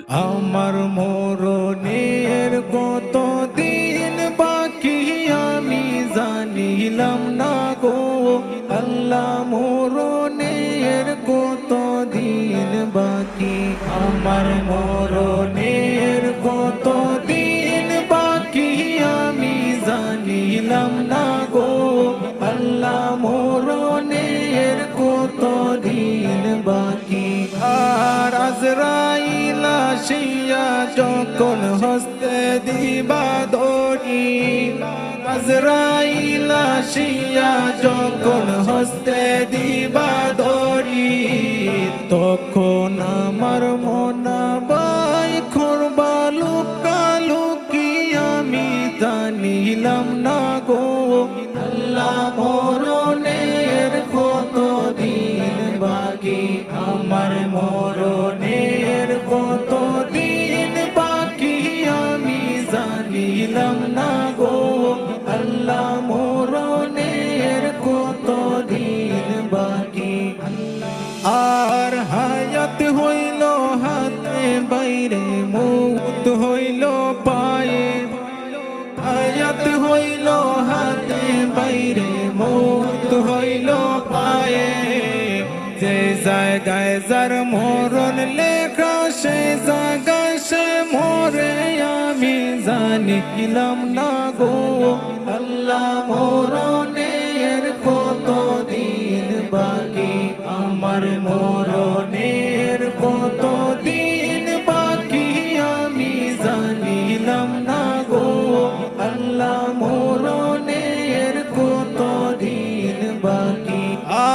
আমার মরণের কত দিন বাকি আমি জানিলাম না গো আল্লাহ, মরণের কত দিন বাকি, আমার মরণের কত দিন বাকি আমি জানিলাম না গো আল্লাহ, মরণের কত দিন বাকি। আর আজরাইল আসিয়া যখন হস্তে দিবা দড়ি, আজরাইল আসিয়া যখন হস্তে দিবা দড়ি, তখন আমার মনা বাই করবা লুকালুকি আমি জানিলাম না গো আল্লাহ, মরণের কত দিন বাকি, আমার মরণের কত দিন বাকি আমি জানিলাম না গো আল্লাহ, মরণের কত দিন বাকি। আর হায়াত হইল হাতে বাইরে, মৌত হইল পায়ে, হায়াত হইল হাতে বাইরে, মৌত হইল পায়ে, যে জায়গায় যার মরণ লেখা সে জায়গায় সে মরে আমি জানিলাম না গো আল্লাহ, মরণের কত দিন বাকি, আমার মরণের কত দিন বাকি আমি জানিলাম না গো আল্লাহ, মরণের কত দিন বাকি।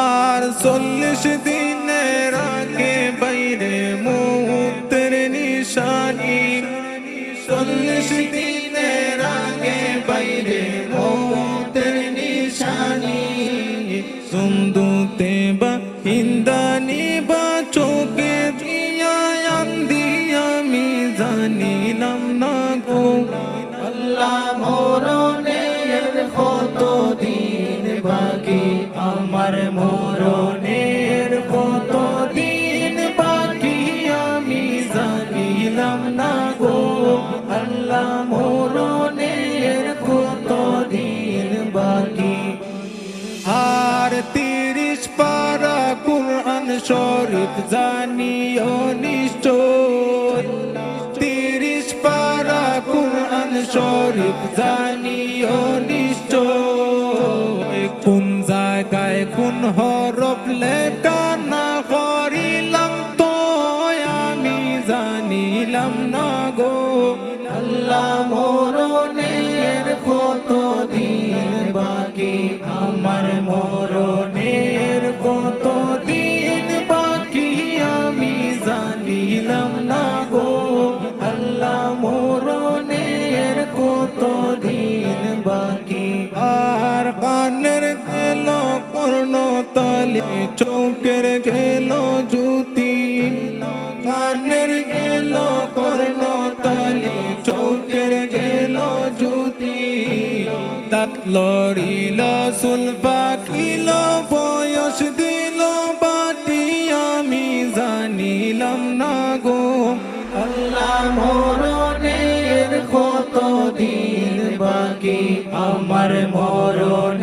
আর 40 দিনের আগে বাইরে মুক্তের নিশানি, 40 দিনের আগে বাইরে মুক্তের নিশানি, সুন্দুতে বা ইন্দানি বা চোখে দিয়া আন্দি আমি জানিলাম না গো আল্লাহ, মরণের কত দিন বাকি, আমার মরণের কত দিন বাকি আমি জানিলাম না গো আল্লাহ, মরণের কত দিন বাকি। আর 30 পারা কুরআন শরীফ জানিও নিশ্চয়, 30 পারা কুরআন শরীফ জানিও নিশ্চয়, কোন জায়গায় কোন হরফ লেখা না করিলাম তো আমি জানিলাম না গো আল্লাহ, মরণের কত দিন বাকি, আমার মরণের কত দিন বাকি আমি জানিলাম না গো আল্লাহ, মরণের কত দিন বাকি। আর কানের গেল কর্ণতালি, চোখের গেল জ্যোতি, কানের গেল কর্ণতালি, চোখের গেল জ্যোতি, দাঁত লড়িল চুল পাকিল বয়স দিল বাটি আমি জানিলাম না গো আল্লাহ, মরণের কত দিন বাকি, আমার মরণ